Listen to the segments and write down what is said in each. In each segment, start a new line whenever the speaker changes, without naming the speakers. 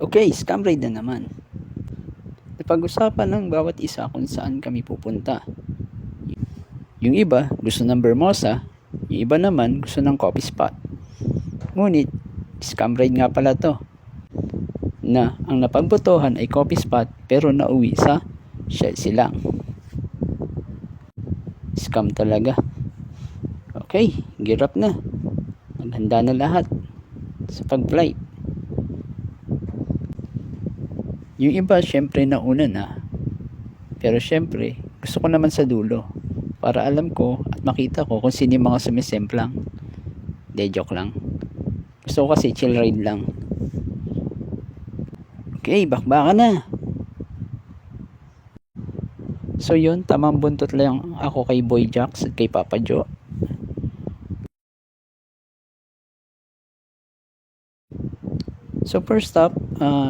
Okay, scam raid na naman. Napag-usapan ng bawat isa kung saan kami pupunta. Yung iba gusto ng Bermosa, yung iba naman gusto ng coffee spot. Ngunit, scam raid nga pala to. Na ang napagbotohan ay coffee spot pero nauwi sa Chelsea lang. Scam talaga. Okay, gear up na. Maghanda na lahat sa pag-flight. Yung iba syempre nauna na. Pero syempre, gusto ko naman sa dulo. Para alam ko at makita ko kung sino yung mga sumisemplang. De, joke lang. Gusto ko kasi chill ride lang. Okay, bakbakan na. So yun, tamang buntot lang ako kay Boy Jax at kay Papa Joe. So first stop,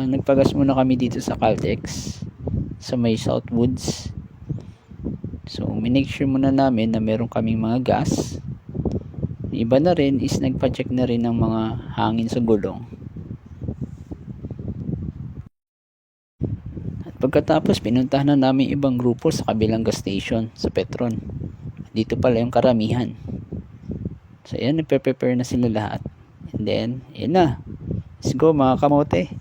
nagpagas muna kami dito sa Caltex sa may Southwoods. So minake sure muna namin na meron kaming mga gas. Iba na rin is nagpa-check na rin ng mga hangin sa gulong. At pagkatapos pinuntahan na namin ibang grupo sa kabilang gas station sa Petron. Dito pala yung karamihan. So ayan, nagpe-prepare na sila lahat. And then, ayan na. Let's go mga kamote.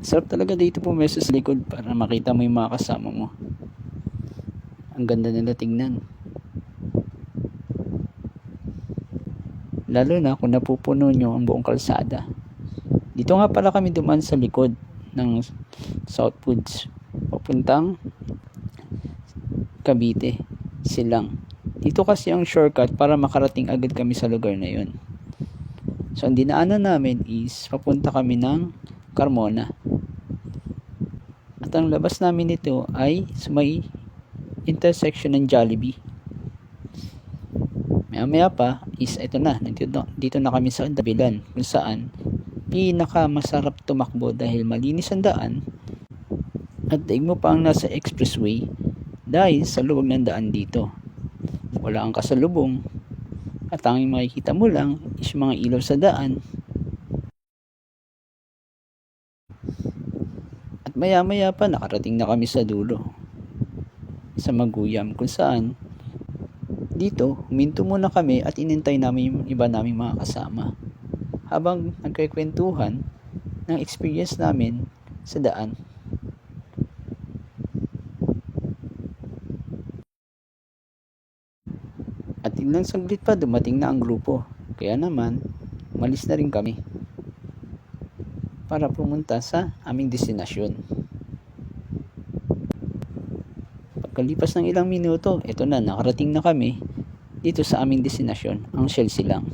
Sarap talaga dito pumesto sa likod para makita mo yung mga kasama mo. Ang ganda nila tingnan. Lalo na kung napupuno nyo ang buong kalsada. Dito nga pala kami dumaan sa likod ng Southwoods papuntang Cavite, Silang. Dito kasi ang shortcut para makarating agad kami sa lugar na yun. So ang dinaanan namin is papunta kami ng Carmona. At ang labas namin nito ay sa may intersection ng Jollibee. Maya pa is ito na, dito na kami sa Dabilan kung saan pinaka masarap tumakbo dahil malinis ang daan at daig mo pa ang nasa expressway dahil sa luwag ng daan dito. Wala kang kasalubong at tanging makikita mo lang is mga ilaw sa daan. At maya pa nakarating na kami sa dulo sa Maguyam kung saan dito huminto muna kami at inintay namin yung iba naming mga kasama habang nagkikwentuhan ng experience namin sa daan. At ilang saglit pa dumating na ang grupo. Kaya naman, umalis na rin kami para pumunta sa aming destinasyon. Pagkalipas ng ilang minuto, ito na, nakarating na kami dito sa aming destinasyon, ang Chelsea lang.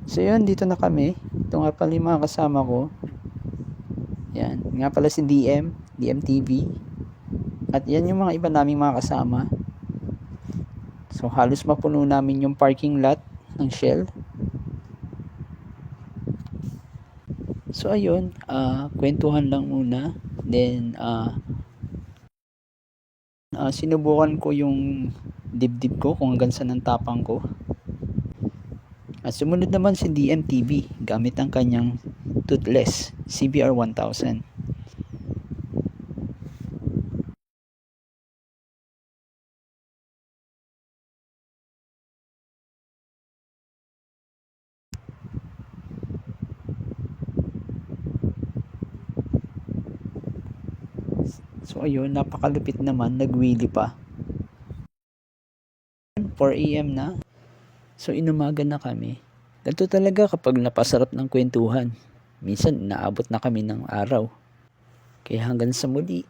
So yun, dito na kami. Ito nga pala yung mga kasama ko. Yan, nga pala si DMTV. At yan yung mga iba naming mga kasama. So halos mapuno namin yung parking lot ng Shell. So ayun, kwentuhan lang muna. Then sinubukan ko yung dibdib ko kung hanggang saan ang tapang ko. At sumunod naman si DMTV gamit ang kanyang toothless CBR 1000. So ayun, napakalupit naman, nagwili pa. 4 AM na. So inumaga na kami. Ganito talaga kapag napasarap ng kwentuhan. Minsan naabot na kami ng araw. Kaya hanggang sa muli.